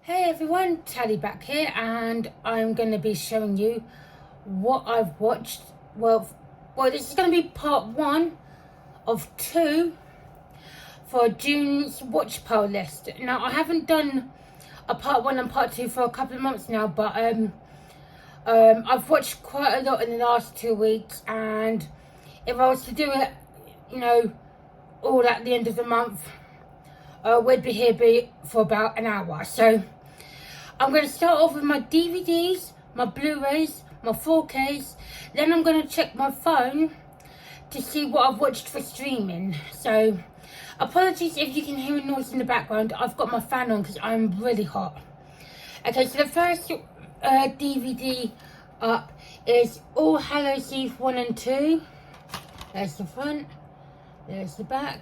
Hey everyone, Tally back here, and I'm going to be showing you what I've watched. This is going to be part 1 of 2 for June's watch pile list. Now, I haven't done a part 1 and part 2 for a couple of months now, but I've watched quite a lot in the last 2 weeks, and if I was to do it, all at the end of the month, we'd be here for about an hour. So I'm going to start off with my DVDs, my Blu-rays, my 4Ks. Then I'm going to check my phone to see what I've watched for streaming. So apologies if you can hear a noise in the background. I've got my fan on because I'm really hot. Okay, so the first DVD up is All Hallows Eve 1 and 2. There's the front. There's the back.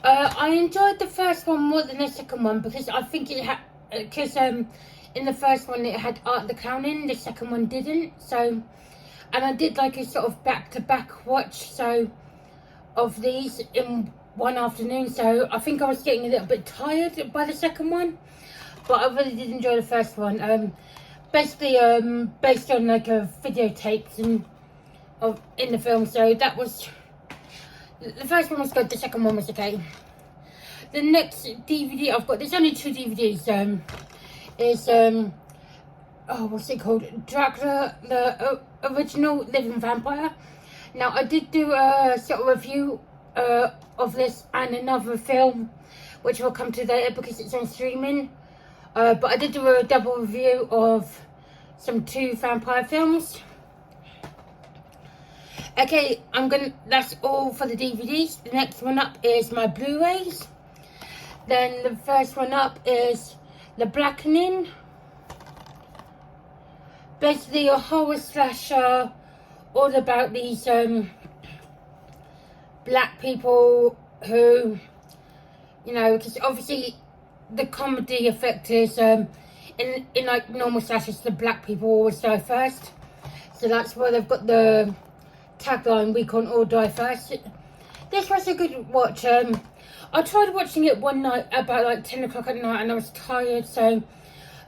I enjoyed the first one more than the second one because I think it had, in the first one it had Art the Clown in, the second one didn't. So, and I did like a sort of back-to-back watch of these in one afternoon. So I think I was getting a little bit tired by the second one, but I really did enjoy the first one. Basically, based on like a videotapes in the film. So that was. The first one was good, the second one was okay. The next DVD I've got, there's only 2 DVDs, is, what's it called? Dracula, the original Living Vampire. Now, I did do a sort of review of this and another film, which will come to later because it's on streaming. But I did do a double review of some 2 vampire films. Okay, that's all for the DVDs. The next one up is my Blu-rays. Then the first one up is The Blackening. Basically a horror slasher, all about these black people who, because obviously the comedy effect is, in like normal slashers, the black people always die first. So that's why they've got the tagline, "We can't all die first." This was a good watch. I tried watching it one night about like 10 o'clock at night and I was tired, so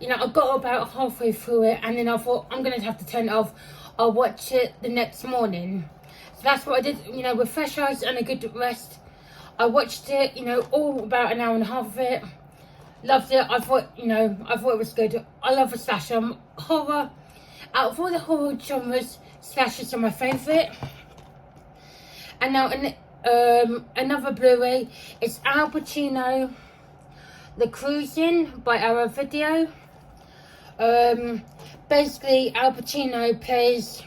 I got about halfway through it and then I thought I'm gonna have to turn it off. I'll watch it the next morning. So that's what I did, with fresh eyes and a good rest. I watched it, all about an hour and a half of it. Loved it. I thought it was good. I love a slasher. Horror, out of all the horror genres, slashers are my favourite. And now another Blu-ray is Al Pacino, The Cruising by Arrow Video. Basically, Al Pacino plays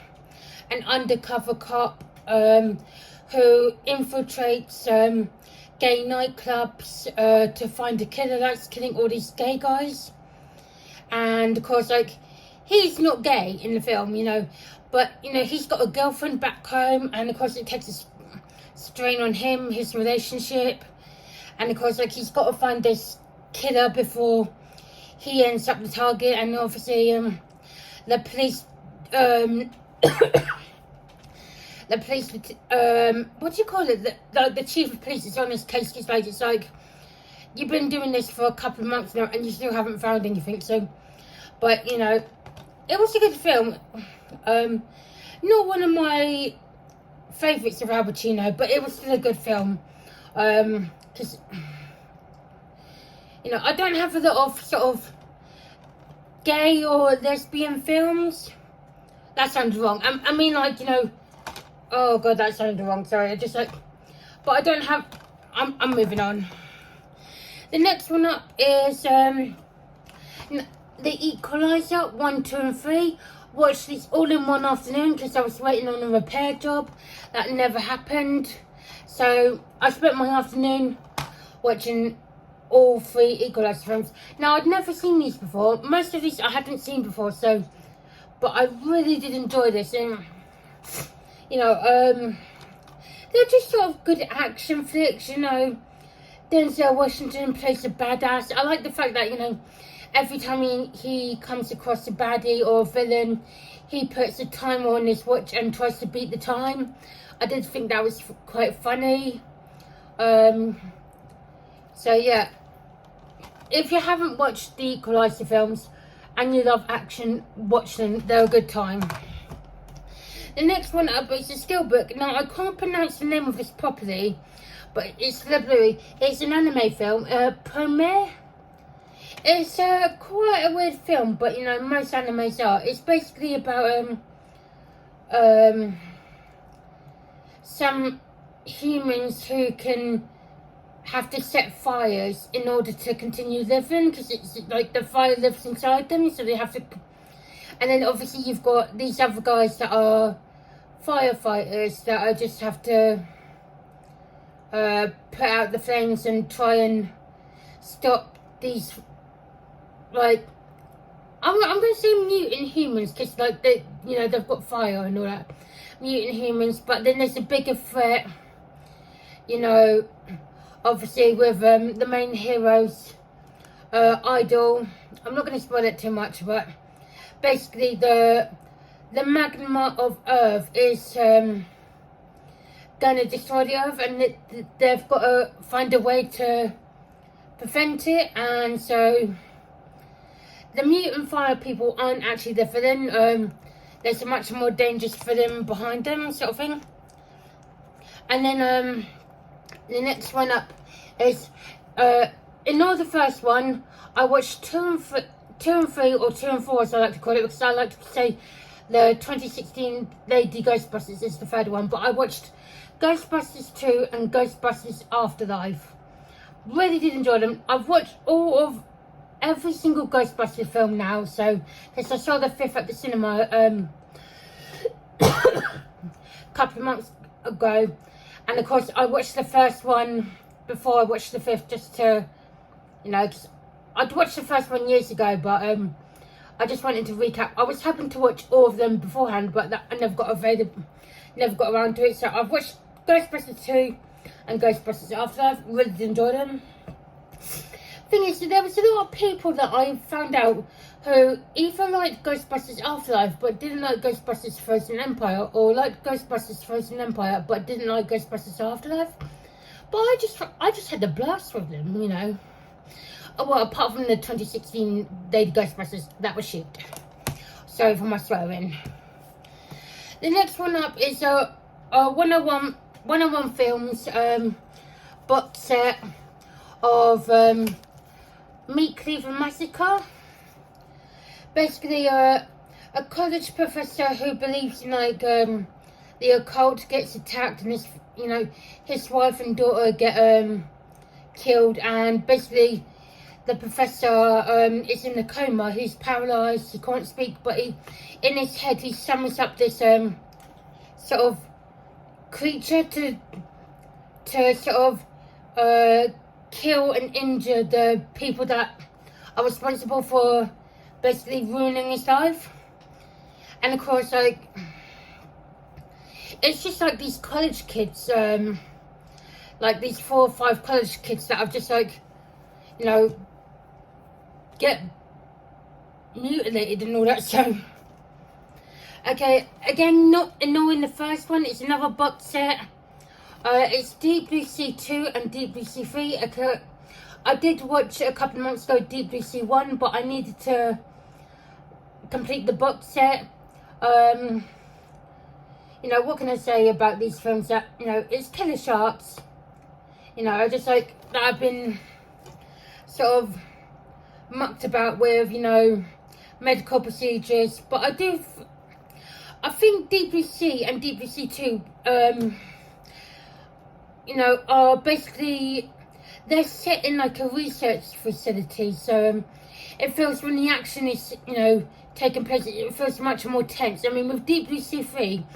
an undercover cop who infiltrates gay nightclubs to find a killer that's killing all these gay guys. And of course, he's not gay in the film, but he's got a girlfriend back home, and of course it takes a strain on him, his relationship, and of course he's got to find this killer before he ends up the target. And obviously the police what do you call it, the chief of police is on this case. It's like you've been doing this for a couple of months now and you still haven't found anything. So but it was a good film. Not one of my favourites of Al Pacino, but it was still a good film. Because I don't have a lot of sort of gay or lesbian films. That sounds wrong. I mean, oh god, that sounded wrong. Sorry, but I don't have. I'm moving on. The next one up is The Equalizer 1, 2, and 3. Watched this all in one afternoon because I was waiting on a repair job that never happened. So I spent my afternoon watching all 3 Equalizer films. Now, I'd never seen these before. Most of these I hadn't seen before, but I really did enjoy this. And they're just sort of good action flicks. Denzel Washington plays a badass. I like the fact that every time he comes across a baddie or a villain, he puts a timer on his watch and tries to beat the time. I did think that was quite funny. So yeah, if you haven't watched the Equalizer films and you love action, watch them. They're a good time. The next one up is a Steelbook. Now, I can't pronounce the name of this properly, but it's The Bluey. It's an anime film. Premiere. It's quite a weird film, but you know, most animes are. It's basically about some humans who can have to set fires in order to continue living, because it's like the fire lives inside them, so they have to. And then obviously you've got these other guys that are firefighters that are just have to put out the flames and try and stop these, like, I'm going to say mutant humans, because like they, you know, they've got fire and all that, mutant humans. But then there's a bigger threat, you know, obviously with the main hero's idol. I'm not going to spoil it too much, but basically the magma of Earth is going to destroy the Earth, and they've got to find a way to prevent it. And so the mutant fire people aren't actually the villain. There's a much more dangerous villain behind them, sort of thing. And then the next one up is ignore the first one. I watched 2 and 3, or 2 and 4 as I like to call it, because I like to say the 2016 Lady Ghostbusters is the third one. But I watched Ghostbusters 2 and Ghostbusters Afterlife. Really did enjoy them. I've watched every single Ghostbusters film now, so because I saw the 5th at the cinema a couple of months ago, and of course I watched the first one before I watched the 5th, just to, you know, cause I'd watched the first one years ago, but I just wanted to recap. I was hoping to watch all of them beforehand, but I never got around to it. So I've watched Ghostbusters 2 and Ghostbusters Afterlife. Really did enjoy them. Thing is, there was a lot of people that I found out who either liked Ghostbusters Afterlife but didn't like Ghostbusters Frozen Empire, or liked Ghostbusters Frozen Empire but didn't like Ghostbusters Afterlife. But I just had a blast with them, you know. Well, apart from the 2016 Lady Ghostbusters, that was shit. Sorry for my swearing. The next one up is a 101 Films box set of Meet Cleveland Massacre. Basically, a college professor who believes in like the occult gets attacked, and his wife and daughter get killed, and basically the professor is in a coma. He's paralyzed, he can't speak, but in his head he summons up this sort of creature to sort of kill and injure the people that are responsible for basically ruining his life. And of course, like, it's just like these college kids, like these 4 or 5 college kids that have just like, you know, get mutilated and all that. So okay, again, not ignoring the first one, it's another box set. It's Deep Blue Sea 2 and Deep Blue Sea 3. Okay, I did watch a couple of months ago Deep Blue Sea 1, but I needed to complete the box set. You know, what can I say about these films? That, you know, it's killer sharks. You know, just like that I've been sort of mucked about with, you know, medical procedures. But I think Deep Blue Sea and Deep Blue Sea 2, you know, are basically, they're set in like a research facility. So it feels, when the action is, you know, taking place, it feels much more tense. I mean, with Deep Blue Sea 3,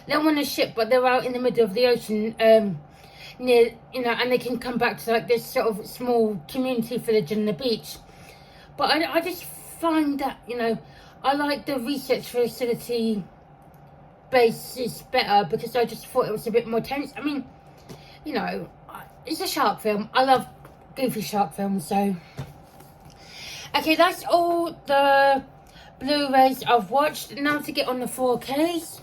they're on a ship, but they're out in the middle of the ocean, near, you know, and they can come back to like this sort of small community village on the beach. But I just find that, you know, I like the research facility basis better, because I just thought it was a bit more tense. I mean, you know, it's a shark film. I love goofy shark films. So okay, that's all the Blu-rays I've watched. Now to get on the 4Ks.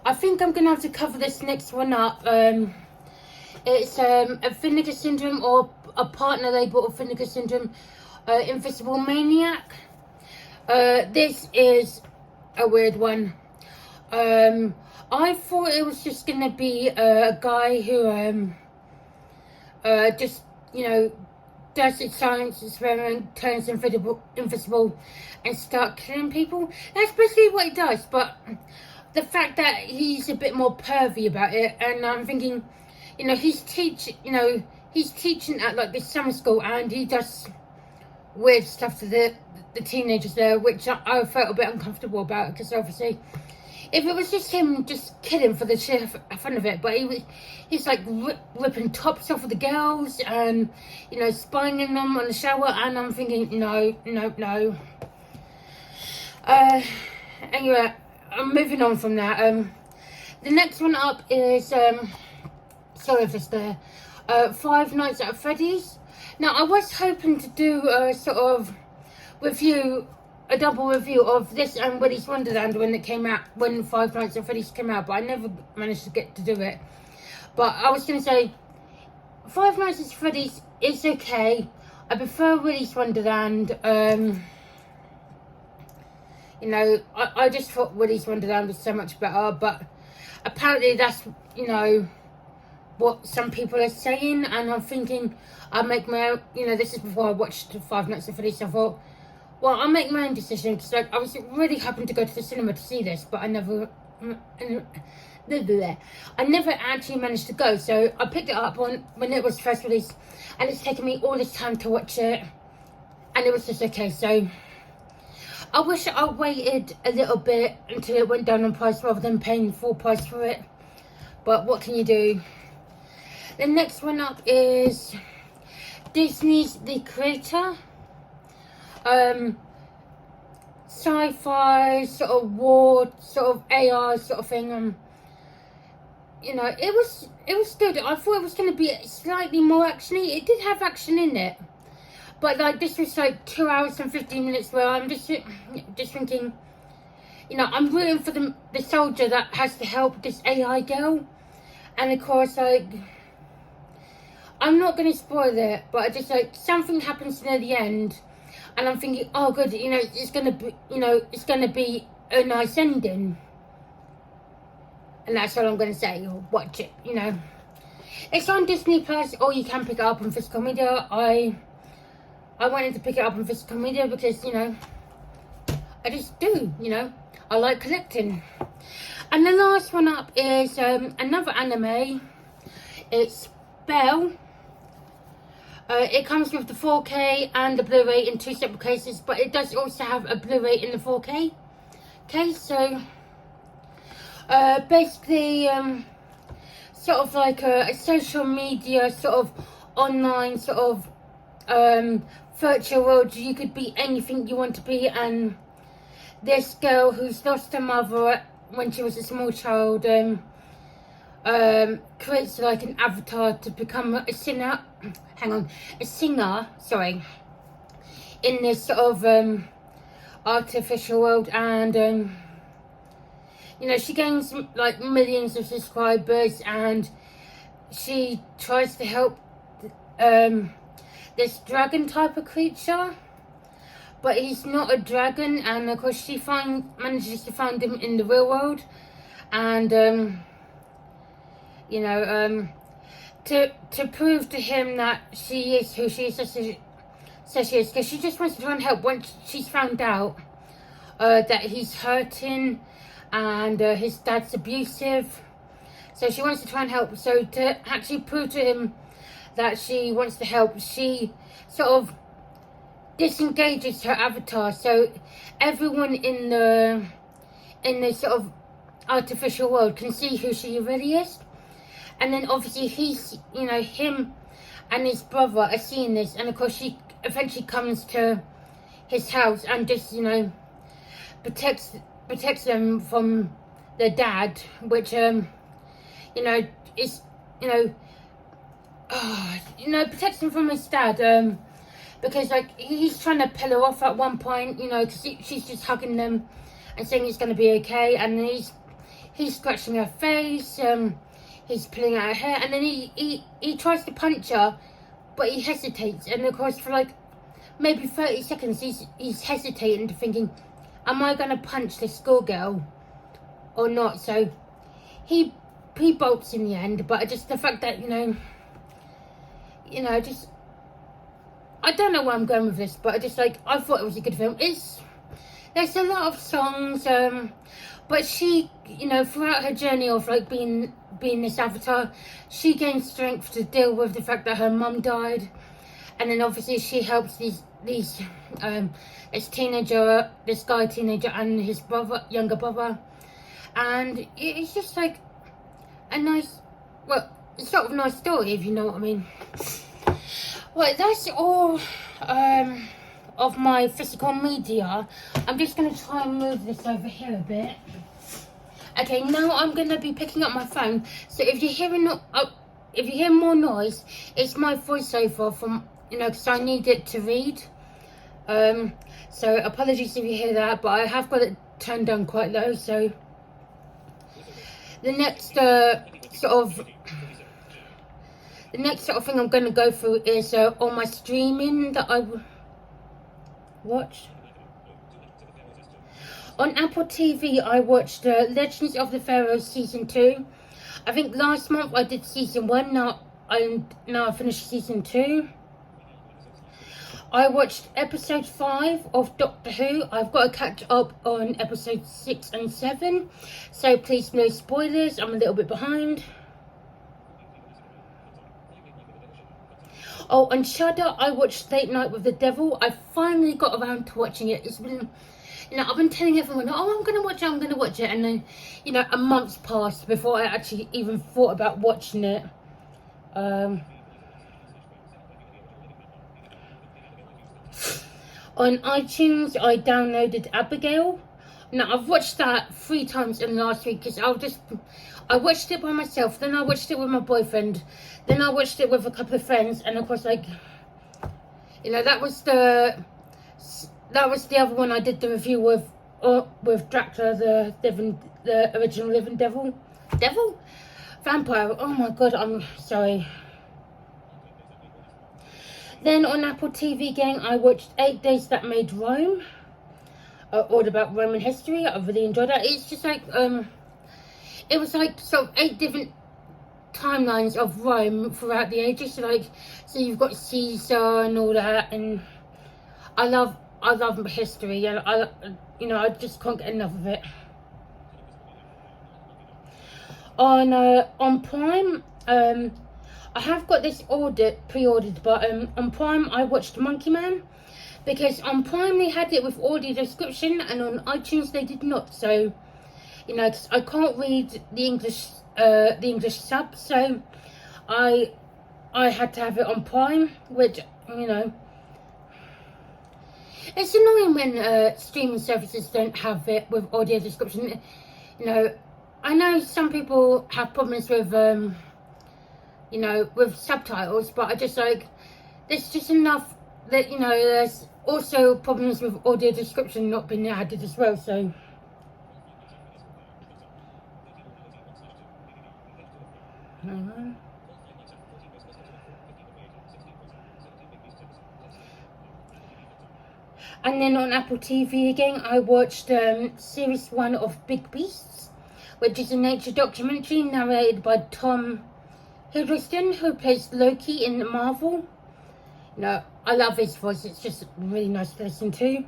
I think I'm gonna have to cover this next one up. It's a Vinegar Syndrome, or a partner label of Vinegar Syndrome. Invisible Maniac. This is a weird one. I thought it was just gonna be a guy who just, does a science experiment, turns invisible and start killing people. That's basically what he does, but the fact that he's a bit more pervy about it, and I'm thinking, he's teaching at like this summer school, and he does weird stuff to the teenagers there, which I felt a bit uncomfortable about, because obviously if it was just him just kidding for the sheer fun of it, but he's like ripping tops off of the girls and spying them on the shower, and I'm thinking no. Anyway, I'm moving on from that. The next one up is sorry if it's there, Five Nights at Freddy's. Now I was hoping to do a sort of a double review of this and Willy's Wonderland when Five Nights at Freddy's came out, but I never managed to get to do it. But I was going to say, Five Nights at Freddy's is okay. I prefer Willy's Wonderland. I just thought Willy's Wonderland was so much better, but apparently that's, what some people are saying, and I'm thinking I'll make my own, this is before I watched Five Nights at Freddy's, I thought, well, I'll make my own decision, because I was really hoping to go to the cinema to see this, but I never actually managed to go. So I picked it up when it was first released, and it's taken me all this time to watch it, and it was just okay. So I wish I waited a little bit until it went down on price rather than paying full price for it, but what can you do? The next one up is Disney's The Creator. Sci-fi sort of war, sort of AI sort of thing. It was good. I thought it was going to be slightly more actiony. It did have action in it, but like this was like 2 hours and 15 minutes where I'm just thinking, I'm rooting for the soldier that has to help this AI girl, and of course I'm not going to spoil it, but I just something happens near the end. And I'm thinking, oh good, it's gonna be a nice ending. And that's all I'm gonna say. Watch it, It's on Disney Plus, or you can pick it up on physical media. I wanted to pick it up on physical media because, I just do, I like collecting. And the last one up is another anime. It's Belle. It comes with the 4K and the Blu-ray in 2 separate cases, but it does also have a Blu-ray in the 4K case. So basically sort of like a social media sort of online sort of virtual world. You could be anything you want to be, and this girl who's lost her mother when she was a small child creates like an avatar to become a singer, in this sort of artificial world, and she gains like millions of subscribers, and she tries to help this dragon type of creature, but he's not a dragon, and of course she manages to find him in the real world, and to prove to him that she is who she is, says she is, because she just wants to try and help once she's found out that he's hurting and his dad's abusive. So she wants to try and help. So to actually prove to him that she wants to help, she sort of disengages her avatar, so everyone in the sort of artificial world can see who she really is. And then obviously him and his brother are seeing this, and of course she eventually comes to his house and just protects them from their dad, which is protects him from his dad, because like he's trying to pull her off at one point, because she's just hugging them and saying it's going to be okay, and then he's scratching her face, he's pulling out her hair, and then he tries to punch her, but he hesitates, and of course for like maybe 30 seconds, he's hesitating, thinking, am I going to punch this schoolgirl or not? So he bolts in the end, but just the fact that, just, I don't know where I'm going with this, but I thought it was a good film. There's a lot of songs, but she, throughout her journey of like being this avatar, she gained strength to deal with the fact that her mum died, and then obviously she helps this guy teenager and his younger brother, and it's just like a nice, it's sort of nice story, if you know what I mean. Well, that's all of my physical media. I'm just going to try and move this over here a bit. Okay, now I'm going to be picking up my phone. So if you hear more noise, it's my voiceover from, because I need it to read. So apologies if you hear that, but I have got it turned down quite low. So the next sort of thing I'm going to go through is all my streaming that I watch. On Apple TV, I watched Legends of the Pharaoh Season 2. I think last month I did Season 1, now I finished Season 2. I watched Episode 5 of Doctor Who. I've got to catch up on Episodes 6 and 7. So please no spoilers, I'm a little bit behind. Oh, on Shudder, I watched Late Night with the Devil. I finally got around to watching it. It's been, I've been telling everyone, oh, I'm going to watch it. And then, a month's passed before I actually even thought about watching it. On iTunes, I downloaded Abigail. Now, I've watched that 3 times in the last week because I watched it by myself, then I watched it with my boyfriend, then I watched it with a couple of friends, and of course, that was the other one I did the review with Dracula, the original living vampire. Oh my god, I'm sorry. Then on Apple TV again, I watched 8 Days That Made Rome, all about Roman history. I really enjoyed that. It's just like it was like sort of 8 different timelines of Rome throughout the ages. So you've got Caesar and all that, and I love history, and I just can't get enough of it. On Prime, I have got this pre-ordered, but on Prime I watched Monkey Man, because on Prime they had it with audio description, and on iTunes they did not. So, 'cause I can't read the English sub, so I had to have it on Prime, which it's annoying when streaming services don't have it with audio description. I know some people have problems with with subtitles, but I just there's just enough that there's also problems with audio description not being added as well. So and then on Apple TV again, I watched Series 1 of Big Beasts, which is a nature documentary narrated by Tom Hiddleston, who plays Loki in Marvel. I love his voice. It's just really nice to listen to.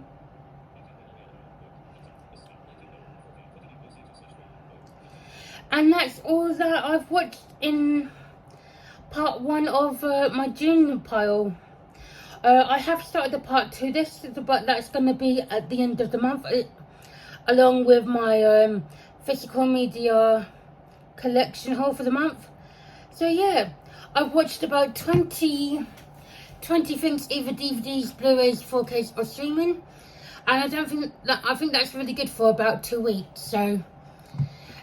And that's all that I've watched in part 1 of my June pile. I have started the part 2 but that's going to be at the end of the month, along with my physical media collection haul for the month. So yeah, I've watched about 20 things, either DVDs, Blu-rays, 4Ks or streaming, and I think that's really good for about 2 weeks. So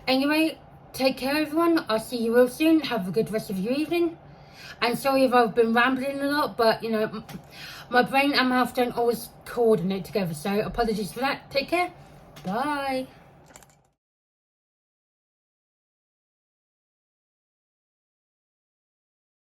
anyway, take care everyone, I'll see you real soon. Have a good rest of your evening, and sorry if I've been rambling a lot, but my brain and mouth don't always coordinate together, so apologies for that. Take care, bye.